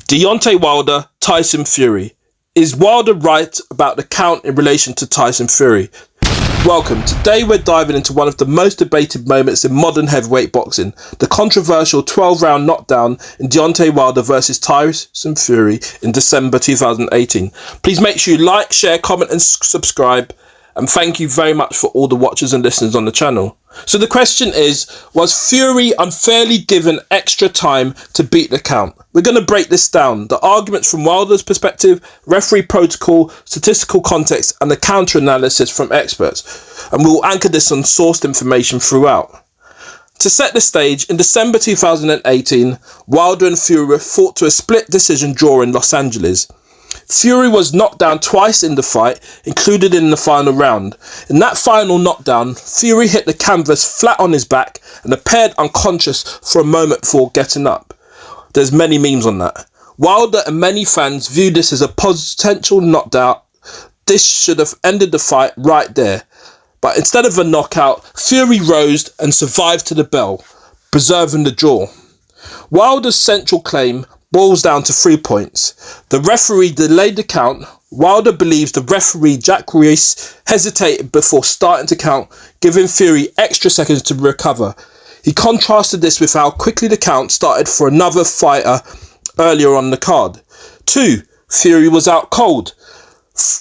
Deontay Wilder, Tyson Fury. Is Wilder right about the count in relation to Tyson Fury? Welcome. Today we're diving into one of the most debated moments in modern heavyweight boxing, the controversial 12-round knockdown in Deontay Wilder versus Tyson Fury in December 2018. Please make sure you like, share, comment and subscribe, and thank you very much for all the watchers and listeners on the channel. So the question is, was Fury unfairly given extra time to beat the count? We're going to break this down. The arguments from Wilder's perspective, referee protocol, statistical context and the counter analysis from experts. And we will anchor this on sourced information throughout. To set the stage, in December 2018, Wilder and Fury fought to a split decision draw in Los Angeles. Fury was knocked down twice in the fight, included in the final round. In that final knockdown, Fury hit the canvas flat on his back and appeared unconscious for a moment before getting up. There's many memes on that. Wilder and many fans view this as a potential knockdown. This should have ended the fight right there. But instead of a knockout, Fury rose and survived to the bell, preserving the draw. Wilder's central claim boils down to 3 points. The referee delayed the count. Wilder believes the referee Jack Reese hesitated before starting to count, giving Fury extra seconds to recover. He contrasted this with how quickly the count started for another fighter earlier on the card. 2. Fury was out cold.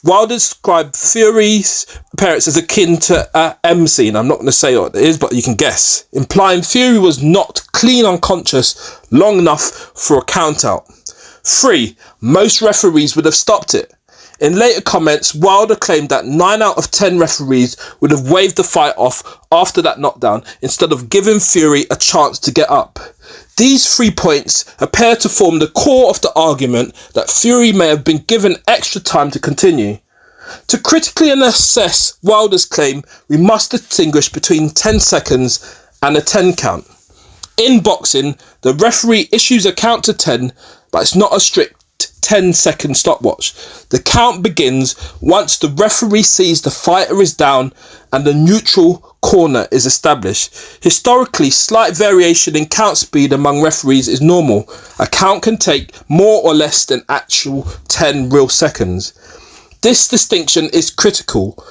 Wilder described Fury's appearance as akin to an M scene. I'm not going to say what it is, but you can guess, implying Fury was not clean unconscious long enough for a count out. 3. Most referees would have stopped it. In later comments, Wilder claimed that 9 out of 10 referees would have waved the fight off after that knockdown instead of giving Fury a chance to get up. These 3 points appear to form the core of the argument that Fury may have been given extra time to continue. To critically assess Wilder's claim, we must distinguish between 10 seconds and a 10 count. In boxing, the referee issues a count to 10, but it's not a strict 10-second stopwatch. The count begins once the referee sees the fighter is down and the neutral corner is established. Historically, slight variation in count speed among referees is normal. A count can take more or less than actual 10 real seconds. This distinction is critical.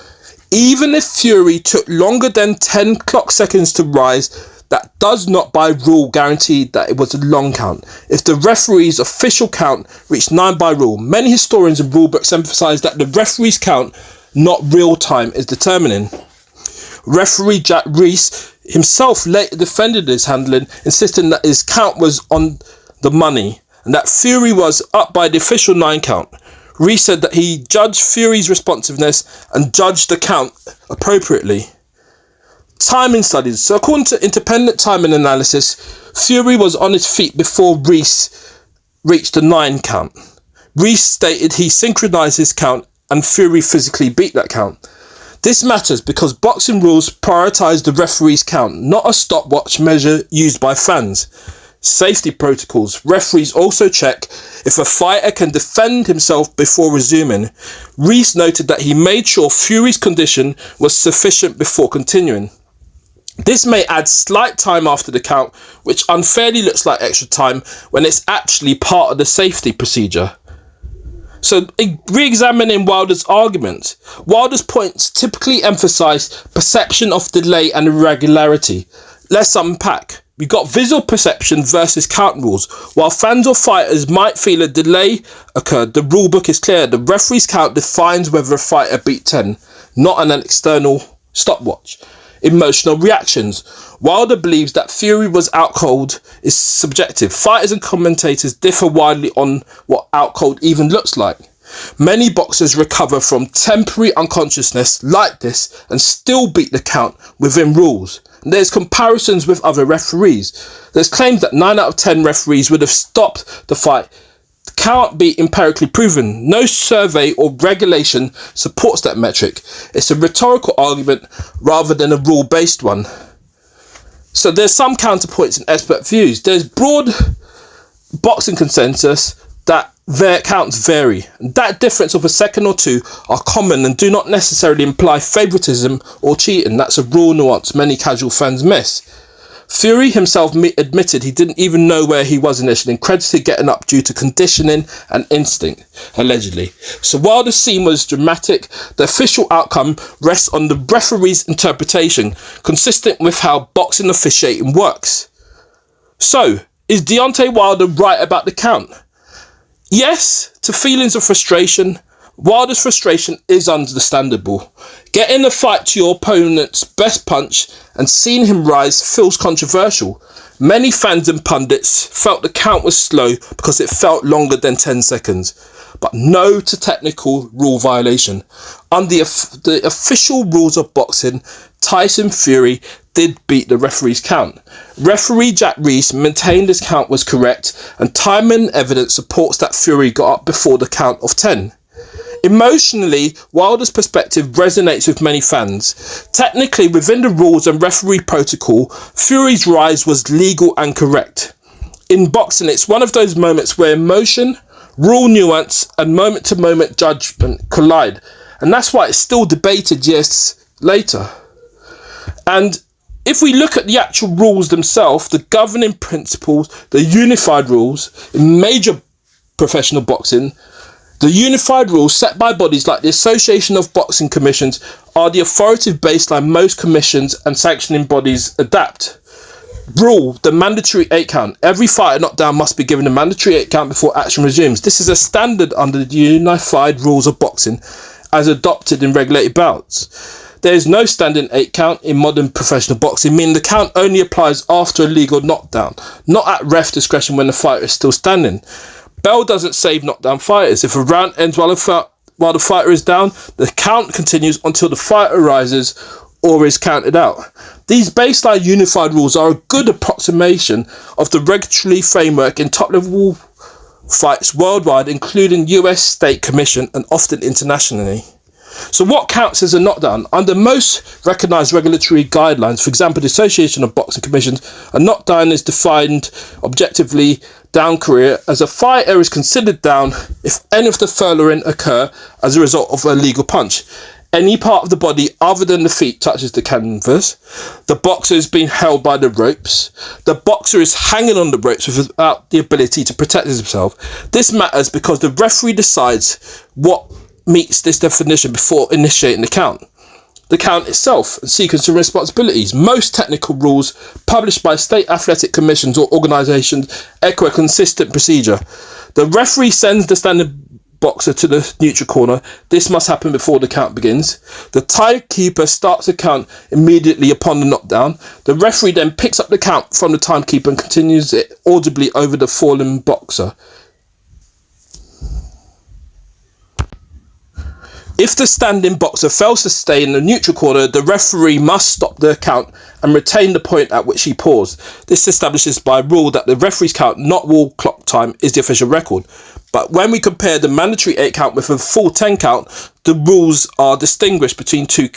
Even if Fury took longer than 10 clock seconds to rise, that does not by rule guarantee that it was a long count. If the referee's official count reached 9 by rule, many historians and rulebooks emphasize that the referee's count, not real time, is determining. Referee Jack Reese himself later defended his handling, insisting that his count was on the money and that Fury was up by the official 9 count. Reese said that he judged Fury's responsiveness and judged the count appropriately. Timing studies. So according to independent timing analysis, Fury was on his feet before Reese reached the 9 count. Reese stated he synchronized his count and Fury physically beat that count. This matters because boxing rules prioritize the referee's count, not a stopwatch measure used by fans. Safety protocols. Referees also check if a fighter can defend himself before resuming. Reese noted that he made sure Fury's condition was sufficient before continuing. This may add slight time after the count, which unfairly looks like extra time when it's actually part of the safety procedure. So, re-examining Wilder's argument, Wilder's points typically emphasize perception of delay and irregularity. Let's unpack. We've got visual perception versus count rules. While fans or fighters might feel a delay occurred, the rulebook is clear. The referee's count defines whether a fighter beat 10, not an external stopwatch. Emotional reactions. Wilder believes that Fury was out cold is subjective. Fighters and commentators differ widely on what out cold even looks like. Many boxers recover from temporary unconsciousness like this and still beat the count within rules. There's comparisons with other referees. There's claims that 9 out of 10 referees would have stopped the fight. Cannot be empirically proven. No survey or regulation supports that metric. It's a rhetorical argument rather than a rule-based one. So there's some counterpoints in expert views. There's broad boxing consensus that their counts vary. That difference of a second or two are common and do not necessarily imply favoritism or cheating. That's a rule nuance many casual fans miss. Fury himself admitted he didn't even know where he was initially and credited getting up due to conditioning and instinct, allegedly. So while the scene was dramatic, the official outcome rests on the referee's interpretation, consistent with how boxing officiating works. So, is Deontay Wilder right about the count? Yes, to feelings of frustration. Wilder's frustration is understandable. Getting the fight to your opponent's best punch and seeing him rise feels controversial. Many fans and pundits felt the count was slow because it felt longer than 10 seconds. But no to technical rule violation. Under the official rules of boxing, Tyson Fury did beat the referee's count. Referee Jack Reese maintained his count was correct, and timing evidence supports that Fury got up before the count of 10. Emotionally, Wilder's perspective resonates with many fans. Technically, within the rules and referee protocol, Fury's rise was legal and correct. In boxing, it's one of those moments where emotion, rule nuance, and moment-to-moment judgment collide. And that's why it's still debated years later. And if we look at the actual rules themselves, the governing principles, the unified rules in major professional boxing, the unified rules set by bodies like the Association of Boxing Commissions are the authoritative baseline most commissions and sanctioning bodies adapt. Rule, the mandatory 8 count. Every fighter knocked down must be given a mandatory 8 count before action resumes. This is a standard under the unified rules of boxing as adopted in regulated bouts. There is no standing 8 count in modern professional boxing, meaning the count only applies after a legal knockdown, not at ref discretion when the fighter is still standing. Bell doesn't save knockdown fighters. If a round ends while the fighter is down, the count continues until the fighter rises or is counted out. These baseline unified rules are a good approximation of the regulatory framework in top-level fights worldwide, including US State Commission and often internationally. So what counts as a knockdown? Under most recognised regulatory guidelines, for example, the Association of Boxing Commissions, a knockdown is defined objectively down career as a fighter is considered down if any of the following occur as a result of a legal punch. Any part of the body other than the feet touches the canvas. The boxer is being held by the ropes. The boxer is hanging on the ropes without the ability to protect himself. This matters because the referee decides what meets this definition before initiating the count. The count itself and sequence of responsibilities. Most technical rules published by state athletic commissions or organisations echo a consistent procedure. The referee sends the standing boxer to the neutral corner. This must happen before the count begins. The timekeeper starts the count immediately upon the knockdown. The referee then picks up the count from the timekeeper and continues it audibly over the fallen boxer. If the standing boxer fails to stay in the neutral corner, the referee must stop the count and retain the point at which he paused. This establishes by rule that the referee's count, not wall clock time, is the official record. But when we compare the mandatory 8 count with a full 10 count, the rules are distinguished between two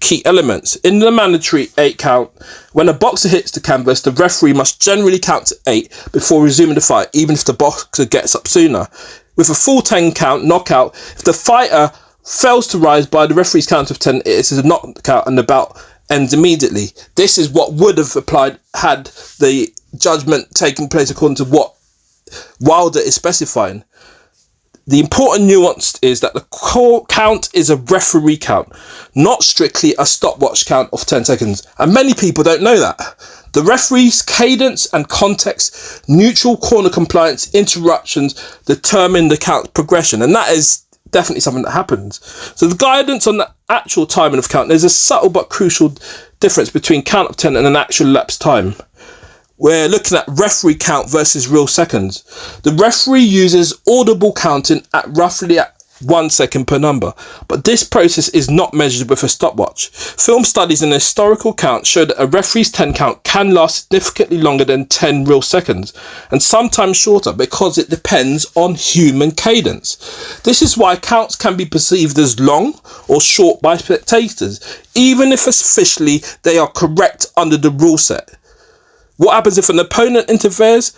key elements. In the mandatory 8 count, when a boxer hits the canvas, the referee must generally count to 8 before resuming the fight, even if the boxer gets up sooner. With a full 10 count knockout, if the fighter fails to rise by the referee's count of 10, it is a knockout and the bout ends immediately. This is what would have applied had the judgment taken place according to what Wilder is specifying. The important nuance is that the count is a referee count, not strictly a stopwatch count of 10 seconds. And many people don't know that. The referee's cadence and context, neutral corner compliance, interruptions determine the count progression. And that is definitely something that happens. So the guidance on the actual timing of count, there's a subtle but crucial difference between count of 10 and an actual lapse time. We're looking at referee count versus real seconds. The referee uses audible counting at roughly 1 second per number, but this process is not measured with a stopwatch. Film studies and historical counts show that a referee's 10 count can last significantly longer than 10 real seconds, and sometimes shorter because it depends on human cadence. This is why counts can be perceived as long or short by spectators, even if officially they are correct under the rule set. What happens if an opponent interferes?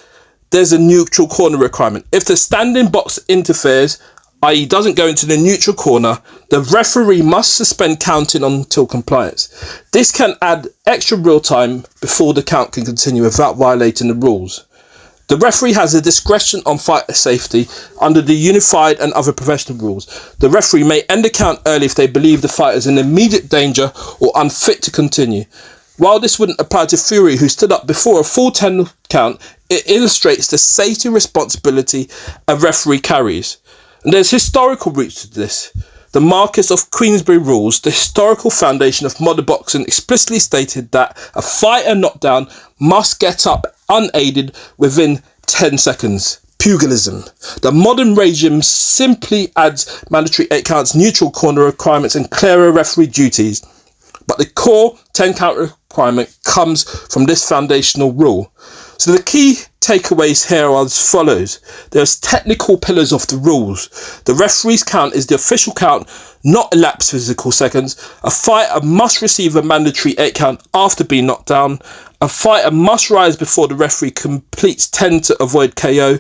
There's a neutral corner requirement. If the standing boxer interferes, i.e. doesn't go into the neutral corner, the referee must suspend counting until compliance. This can add extra real time before the count can continue without violating the rules. The referee has a discretion on fighter safety under the unified and other professional rules. The referee may end the count early if they believe the fighter is in immediate danger or unfit to continue. While this wouldn't apply to Fury, who stood up before a full 10 count, it illustrates the safety responsibility a referee carries. And there's historical roots to this. The Marquess of Queensberry rules, the historical foundation of modern boxing, explicitly stated that a fighter knockdown must get up unaided within 10 seconds. Pugilism. The modern regime simply adds mandatory 8 counts, neutral corner requirements and clearer referee duties. But the core 10 count requirement comes from this foundational rule. So the key takeaways here are as follows. There's technical pillars of the rules. The referee's count is the official count, not elapsed physical seconds. A fighter must receive a mandatory 8 count after being knocked down. A fighter must rise before the referee completes 10 to avoid KO.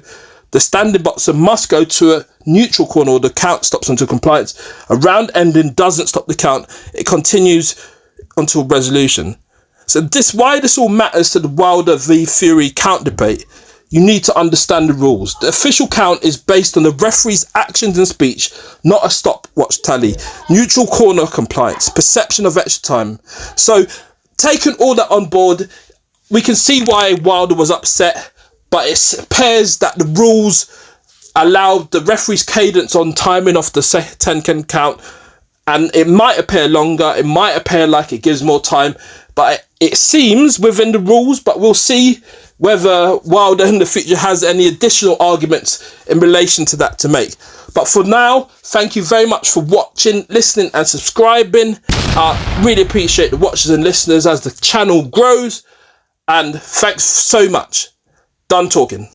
The standing boxer must go to a neutral corner or the count stops until compliance. A round ending doesn't stop the count. It continues until resolution. So why this all matters to the Wilder v Fury count debate. You need to understand the rules. The official count is based on the referee's actions and speech, not a stopwatch tally. Neutral corner compliance, perception of extra time. So taking all that on board, we can see why Wilder was upset, but it appears that the rules allow the referee's cadence on timing of the 10 count, and it might appear longer, it might appear like it gives more time, but it seems within the rules. But we'll see whether Wilder in the future has any additional arguments in relation to that to make. But for now, thank you very much for watching, listening and subscribing. I really appreciate the watchers and listeners as the channel grows, and thanks so much. Done talking.